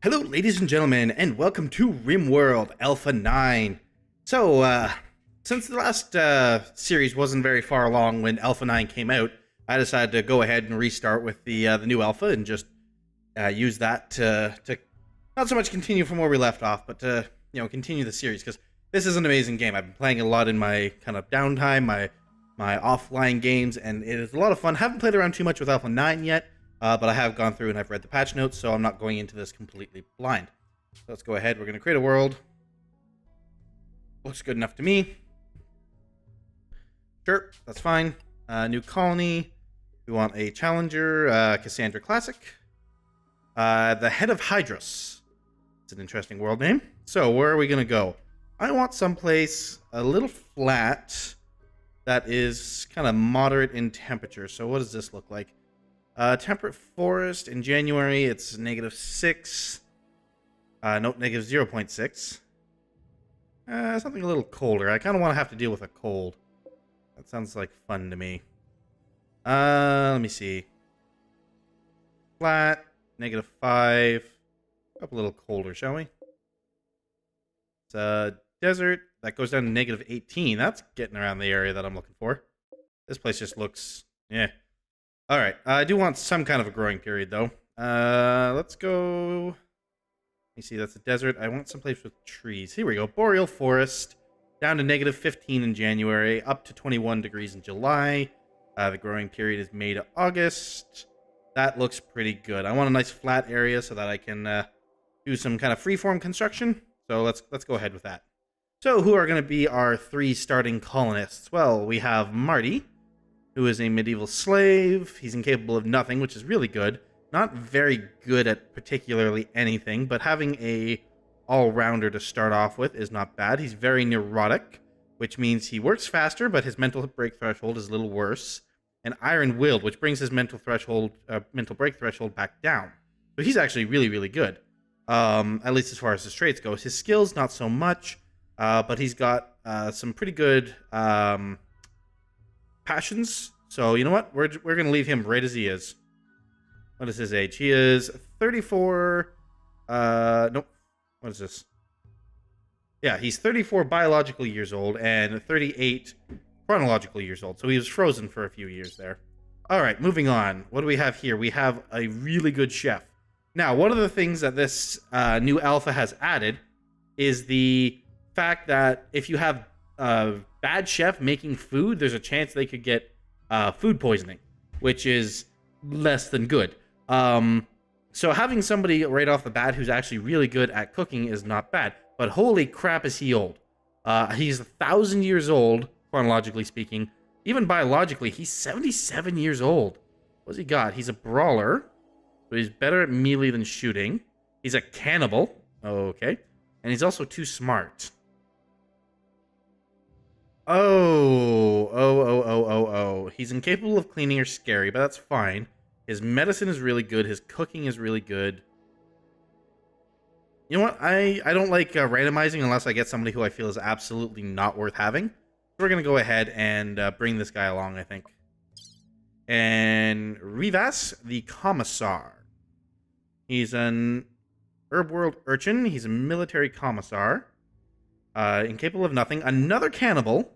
Hello, ladies and gentlemen, and welcome to Rimworld Alpha 9. So, since the last series wasn't very far along when Alpha 9 came out, I decided to go ahead and restart with the new Alpha and just use that to not so much continue from where we left off, but to continue the series, because this is an amazing game. I've been playing a lot in my kind of downtime, my offline games, and it is a lot of fun. Haven't played around too much with Alpha 9 yet. But I have gone through and I've read the patch notes, so I'm not going into this completely blind. So let's go ahead. We're going to create a world. Looks good enough to me. Sure, that's fine. New colony. We want a challenger, Cassandra Classic. The head of Hydros. It's an interesting world name. So where are we going to go? I want someplace a little flat that is kind of moderate in temperature. So what does this look like? Temperate forest in January, it's -6. Nope, -0.6. Something a little colder. I kind of want to have to deal with a cold. That sounds like fun to me. Let me see. Flat, -5. Up a little colder, shall we? It's a desert. That goes down to -18. That's getting around the area that I'm looking for. This place just looks, yeah. Alright, I do want some kind of a growing period, though. Let's go... Let me see, that's a desert. I want someplace with trees. Here we go. Boreal forest. Down to -15 in January. Up to 21 degrees in July. The growing period is May to August. That looks pretty good. I want a nice flat area so that I can do some kind of freeform construction. So let's go ahead with that. So who are going to be our 3 starting colonists? Well, we have Marty, who is a medieval slave. He's incapable of nothing, which is really good. Not very good at particularly anything, but having a all-rounder to start off with is not bad. He's very neurotic, which means he works faster, but his mental break threshold is a little worse. And iron-willed, which brings his mental break threshold back down. So he's actually really, really good. At least as far as his traits go. His skills, not so much, but he's got some pretty good passions. So you know what, we're gonna leave him right as he is. What is his age? He is 34. Nope, what is this? Yeah, he's 34 biological years old and 38 chronological years old, so he was frozen for a few years there. All right, moving on. What do we have here? We have a really good chef. Now, one of the things that this new alpha has added is the fact that if you have bad chef making food, there's a chance they could get food poisoning, which is less than good. So having somebody right off the bat who's actually really good at cooking is not bad. But holy crap, is he old? He's 1,000 years old, chronologically speaking. Even biologically, he's 77 years old. What's he got? He's a brawler, so he's better at melee than shooting. He's a cannibal. Okay. And he's also too smart. Oh. He's incapable of cleaning or scary, but that's fine. His medicine is really good. His cooking is really good. You know what? I don't like randomizing unless I get somebody who I feel is absolutely not worth having. So we're going to go ahead and bring this guy along, I think. And Rivas, the Commissar. He's an Rimworld urchin. He's a military commissar. Incapable of nothing. Another cannibal,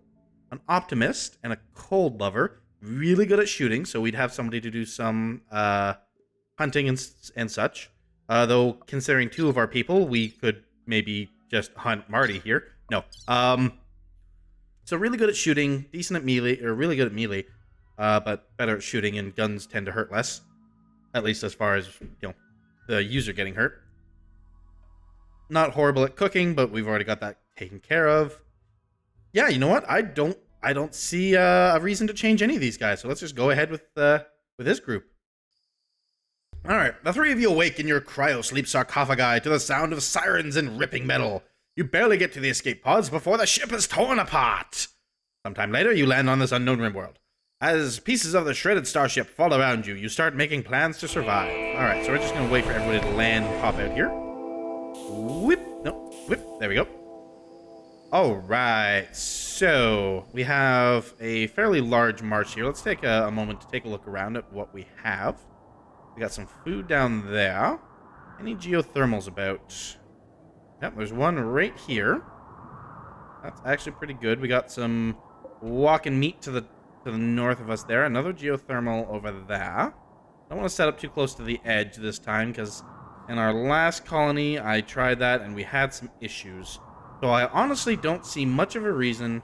an optimist, and a cold lover. Really good at shooting, so we'd have somebody to do some hunting and such. Though, considering 2 of our people, we could maybe just hunt Marty here. No. So really good at shooting, decent at melee, or really good at melee, but better at shooting, and guns tend to hurt less. At least as far as, the user getting hurt. Not horrible at cooking, but we've already got that taken care of. Yeah, you know what? I don't see a reason to change any of these guys. So let's just go ahead with this group. All right, the 3 of you awake in your cryo-sleep sarcophagi to the sound of sirens and ripping metal. You barely get to the escape pods before the ship is torn apart. Sometime later, you land on this unknown rimworld. As pieces of the shredded starship fall around you, you start making plans to survive. All right, so we're just going to wait for everybody to land and pop out here. Whip. No, whip. There we go. All right, so we have a fairly large march here. Let's take a moment to take a look around at what we have. We got some food down there. Any geothermals about? Yep, there's one right here. That's actually pretty good. We got some walking meat to the north of us there. Another geothermal over there. Don't want to set up too close to the edge this time, because in our last colony, I tried that and we had some issues. So I honestly don't see much of a reason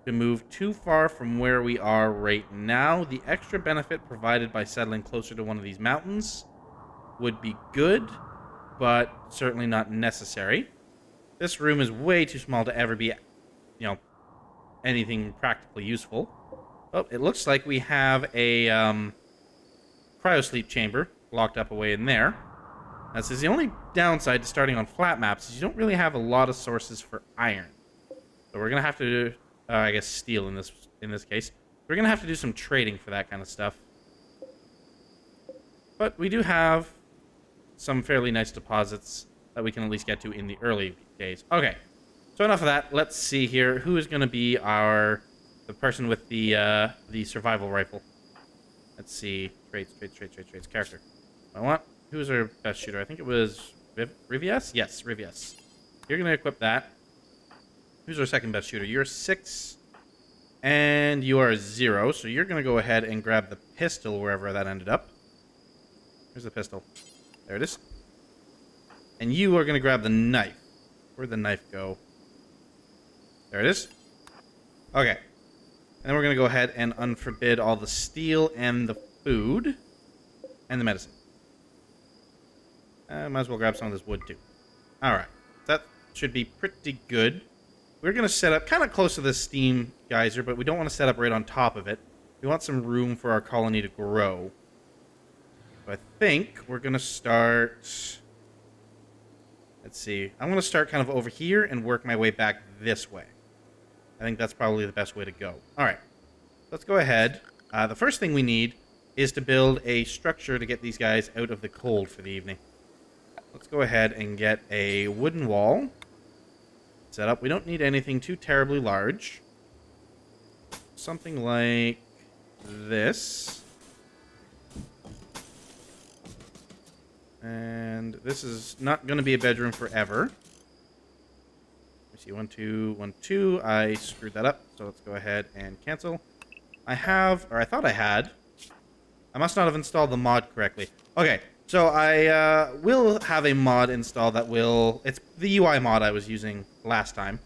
to move too far from where we are right now. The extra benefit provided by settling closer to one of these mountains would be good, but certainly not necessary. This room is way too small to ever be, anything practically useful. Oh, it looks like we have a cryosleep chamber locked up away in there. This is the only downside to starting on flat maps, is you don't really have a lot of sources for iron. So we're gonna have to, I guess, steel in this case. We're gonna have to do some trading for that kind of stuff. But we do have some fairly nice deposits that we can at least get to in the early days. Okay, so enough of that. Let's see here. Who is going to be the person with the survival rifle? Let's see. Traits. Character. I want. Who's our best shooter? I think it was Rivias? Yes, Rivias. You're going to equip that. Who's our second best shooter? You're 6, and you are 0. So you're going to go ahead and grab the pistol wherever that ended up. Here's the pistol. There it is. And you are going to grab the knife. Where'd the knife go? There it is. Okay. And then we're going to go ahead and unforbid all the steel and the food. And the medicine. Might as well grab some of this wood too. Alright. That should be pretty good. We're going to set up kind of close to this steam geyser, but we don't want to set up right on top of it. We want some room for our colony to grow. So I think we're going to start... Let's see. I'm going to start kind of over here and work my way back this way. I think that's probably the best way to go. Alright. Let's go ahead. The first thing we need is to build a structure to get these guys out of the cold for the evening. Let's go ahead and get a wooden wall set up. We don't need anything too terribly large. Something like this. And this is not going to be a bedroom forever. Let me see, 1, 2, 1, 2. I screwed that up, so let's go ahead and cancel. I have, or I thought I had. I must not have installed the mod correctly. Okay, so I will have a mod installed that will... It's the UI mod I was using last time.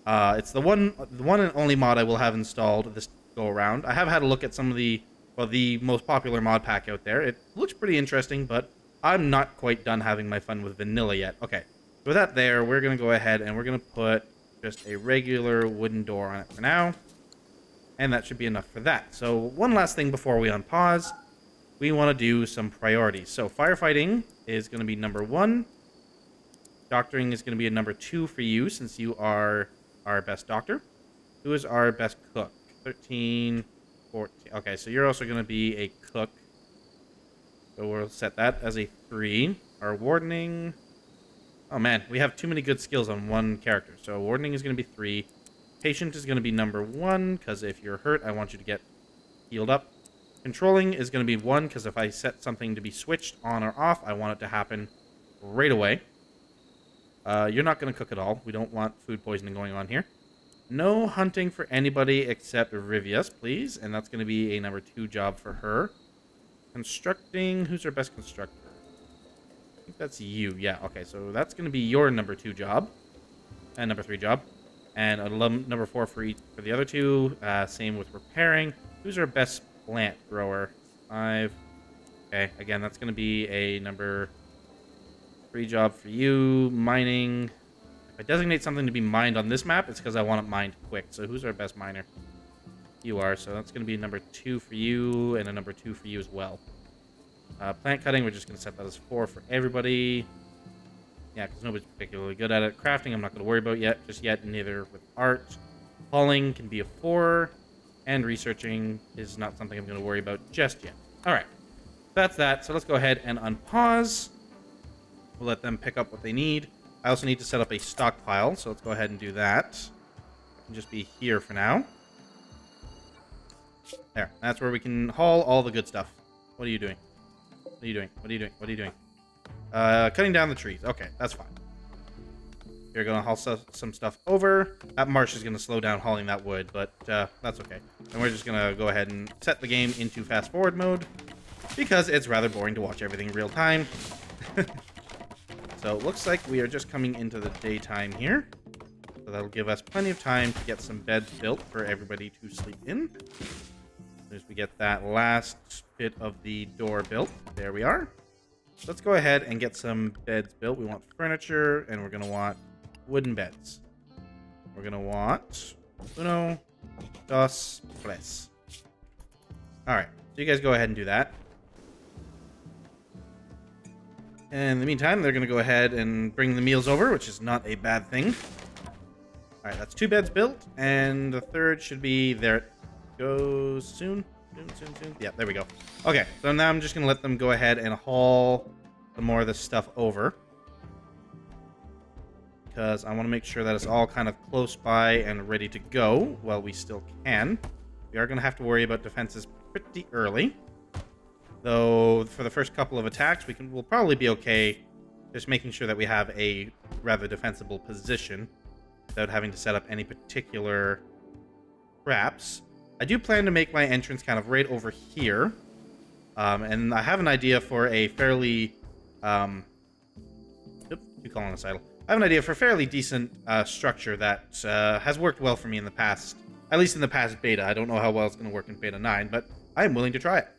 It's the one and only mod I will have installed this go around. I have had a look at some of the most popular mod pack out there. It looks pretty interesting, but I'm not quite done having my fun with vanilla yet. Okay, so with that there, we're going to go ahead and we're going to put just a regular wooden door on it for now. And that should be enough for that. So one last thing before we unpause. We want to do some priorities. So firefighting is going to be number 1. Doctoring is going to be a number 2 for you, since you are our best doctor. Who is our best cook? 13, 14. Okay, so you're also going to be a cook. So we'll set that as a 3. Our wardening... Oh man, we have too many good skills on one character. So wardening is going to be 3. Patient is going to be number 1, because if you're hurt, I want you to get healed up. Controlling is going to be 1, because if I set something to be switched on or off, I want it to happen right away. You're not going to cook at all. We don't want food poisoning going on here. No hunting for anybody except Rivius, please. And that's going to be a number 2 job for her. Constructing. Who's our best constructor? I think that's you. Yeah, okay. So that's going to be your number 2 job. And number 3 job. And a number 4 for the other 2. Same with repairing. Who's our best plant grower? 5. Okay, again, that's going to be a number 3 job for you. Mining. If I designate something to be mined on this map, it's because I want it mined quick. So who's our best miner? You are. So that's going to be a number 2 for you and a number 2 for you as well. Plant cutting, we're just going to set that as 4 for everybody. Yeah, because nobody's particularly good at it. Crafting, I'm not going to worry about just yet, neither with art. Hauling can be a 4. And researching is not something I'm going to worry about just yet. Alright, that's that. So let's go ahead and unpause. We'll let them pick up what they need. I also need to set up a stockpile, so let's go ahead and do that. It can just be here for now. There, that's where we can haul all the good stuff. What are you doing? What are you doing? What are you doing? What are you doing? Cutting down the trees. Okay, that's fine. You're going to haul some stuff over. That marsh is going to slow down hauling that wood, but that's okay. And we're just going to go ahead and set the game into fast forward mode because it's rather boring to watch everything real time. So it looks like we are just coming into the daytime here. So that'll give us plenty of time to get some beds built for everybody to sleep in. As soon as we get that last bit of the door built, there we are. Let's go ahead and get some beds built. We want furniture, and we're going to want wooden beds. We're going to want uno, dos, tres. Alright, so you guys go ahead and do that. And in the meantime, they're going to go ahead and bring the meals over, which is not a bad thing. Alright, that's 2 beds built, and the third should be there. It goes soon. Soon. Yeah, there we go. Okay, so now I'm just going to let them go ahead and haul some more of this stuff over. Because I want to make sure that it's all kind of close by and ready to go while we still can. We are going to have to worry about defenses pretty early. Though, for the first couple of attacks, we'll probably be okay just making sure that we have a rather defensible position without having to set up any particular traps. I do plan to make my entrance kind of right over here. And I have an idea for a fairly... Two colonist idle. I have an idea for a fairly decent structure that has worked well for me in the past. At least in the past beta. I don't know how well it's going to work in beta 9, but I am willing to try it.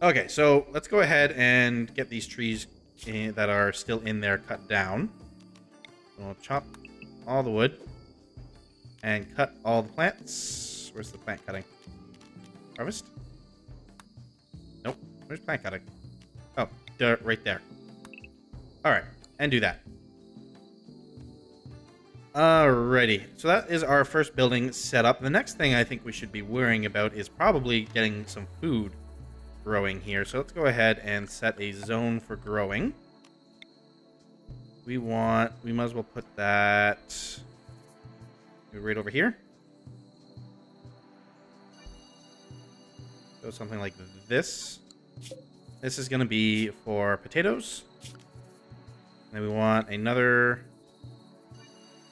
Okay, so let's go ahead and get these trees that are still in there cut down. We'll chop all the wood. And cut all the plants. Where's the plant cutting? Harvest? Nope. Where's plant cutting? Oh, right there. Alright, and do that. Alrighty. So that is our first building set up. The next thing I think we should be worrying about is probably getting some food growing here. So let's go ahead and set a zone for growing. We might as well put that... right over here. So something like this. This is going to be for potatoes. And then we want another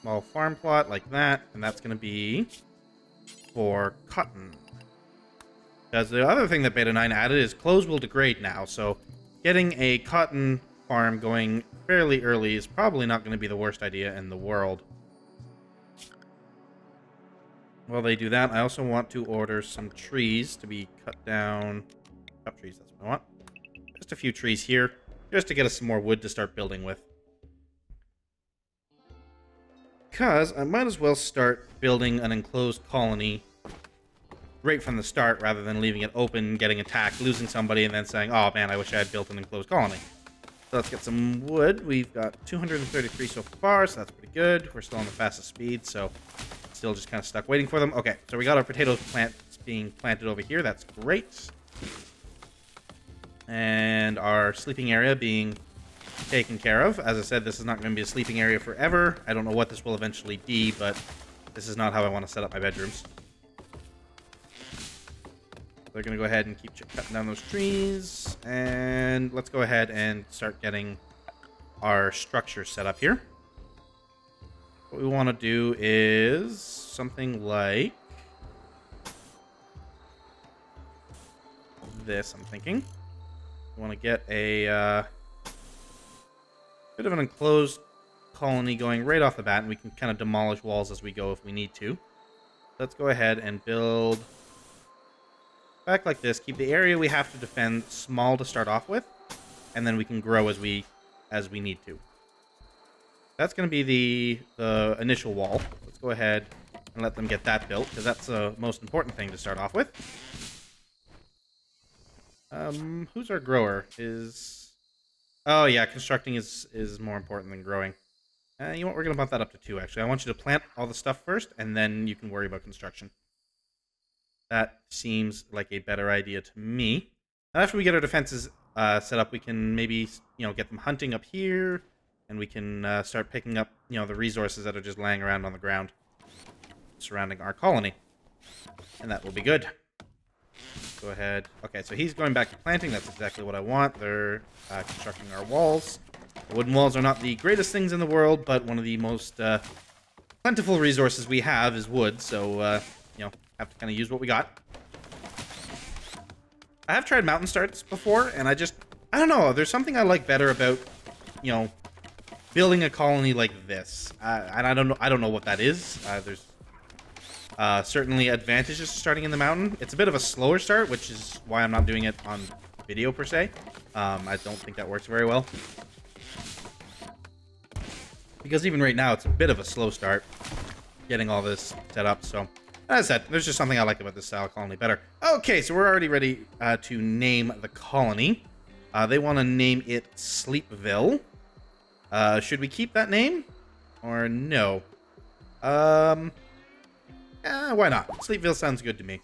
small farm plot like that. And that's going to be for cotton. Because the other thing that Beta 9 added is clothes will degrade now. So getting a cotton farm going fairly early is probably not going to be the worst idea in the world. While they do that, I also want to order some trees to be cut down. Chop trees, that's what I want. Just a few trees here, just to get us some more wood to start building with. Because I might as well start building an enclosed colony right from the start, rather than leaving it open, getting attacked, losing somebody, and then saying, oh man, I wish I had built an enclosed colony. So let's get some wood. We've got 233 so far, so that's pretty good. We're still on the fastest speed, so... still just kind of stuck waiting for them. Okay, so we got our potatoes plants being planted over here. That's great. And our sleeping area being taken care of. As I said, this is not going to be a sleeping area forever. I don't know what this will eventually be, but this is not how I want to set up my bedrooms. They're going to go ahead and keep cutting down those trees. And let's go ahead and start getting our structure set up here. What we want to do is something like this, I'm thinking. We want to get a bit of an enclosed colony going right off the bat, and we can kind of demolish walls as we go if we need to. Let's go ahead and build back like this. Keep the area we have to defend small to start off with, and then we can grow as we need to. That's going to be the initial wall. Let's go ahead and let them get that built, because that's the most important thing to start off with. Who's our grower? Oh yeah, constructing is more important than growing. You know what, we're going to bump that up to 2, actually. I want you to plant all the stuff first, and then you can worry about construction. That seems like a better idea to me. And after we get our defenses set up, we can maybe, get them hunting up here, and we can start picking up, the resources that are just laying around on the ground surrounding our colony. And that will be good. Go ahead. Okay, so he's going back to planting. That's exactly what I want. They're constructing our walls. The wooden walls are not the greatest things in the world, but one of the most plentiful resources we have is wood. So, you know, have to kind of use what we got. I have tried mountain starts before, and I don't know. There's something I like better about, you know, building a colony like this. And I don't know what that is. There's certainly advantages to starting in the mountain. It's a bit of a slower start, which is why I'm not doing it on video per se. I don't think that works very well. Because even right now, it's a bit of a slow start getting all this set up. So, as I said, there's just something I like about this style colony better. Okay, so we're already ready to name the colony. They want to name it Sleepville. Should we keep that name? Or no? Why not? Sleepville sounds good to me.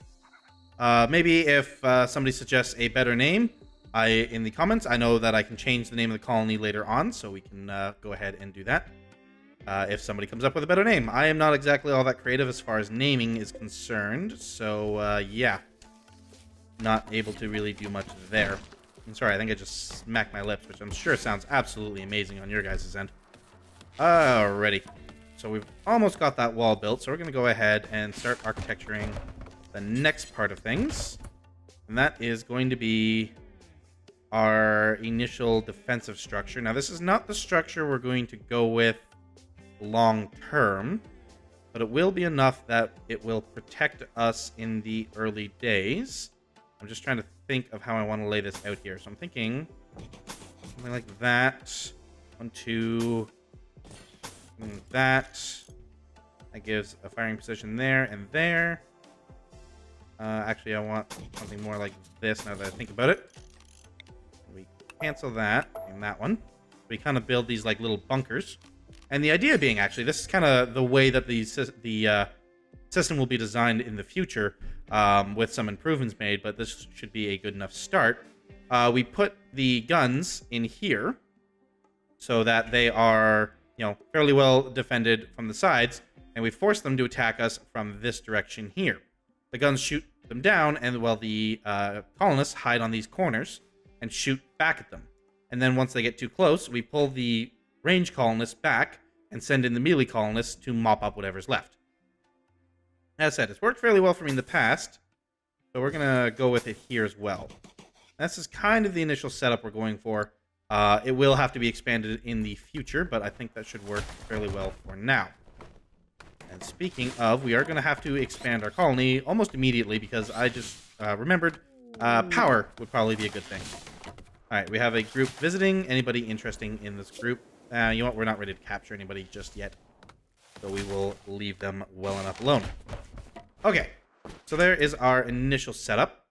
Maybe if somebody suggests a better name in the comments, I know that I can change the name of the colony later on, so we can go ahead and do that. If somebody comes up with a better name. I am not exactly all that creative as far as naming is concerned, so yeah. Not able to really do much there. I'm sorry, I think I just smacked my lips, which I'm sure sounds absolutely amazing on your guys' end. Alrighty. So we've almost got that wall built, so we're going to go ahead and start architecturing the next part of things. And that is going to be our initial defensive structure. Now, this is not the structure we're going to go with long term, but it will be enough that it will protect us in the early days. I'm just trying to think of how I want to lay this out here. So I'm thinking something like that. 1, 2, that. That gives a firing position there and there. Actually, I want something more like this now that I think about it. We cancel that and that one. We kind of build these like little bunkers. And the idea being, actually, this is kind of the way that the system will be designed in the future, with some improvements made, but this should be a good enough start. We put the guns in here so that they are, you know, fairly well defended from the sides, and we force them to attack us from this direction here. The guns shoot them down, and while the colonists hide on these corners and shoot back at them. And then once they get too close, we pull the range colonists back and send in the melee colonists to mop up whatever's left. As I said, it's worked fairly well for me in the past, so we're going to go with it here as well. This is kind of the initial setup we're going for. It will have to be expanded in the future, but I think that should work fairly well for now. And speaking of, we are going to have to expand our colony almost immediately because I just remembered power would probably be a good thing. Alright, we have a group visiting. Anybody interesting in this group? You know what? We're not ready to capture anybody just yet. So we will leave them well enough alone. Okay, so there is our initial setup.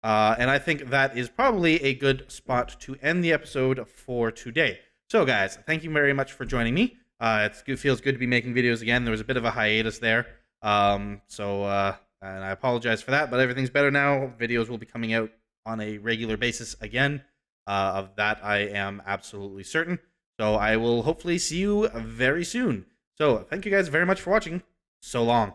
And I think that is probably a good spot to end the episode for today. So guys, thank you very much for joining me. It feels good to be making videos again. There was a bit of a hiatus there. And I apologize for that, but everything's better now. Videos will be coming out on a regular basis again. Of that, I am absolutely certain. So I will hopefully see you very soon. So thank you guys very much for watching. So long.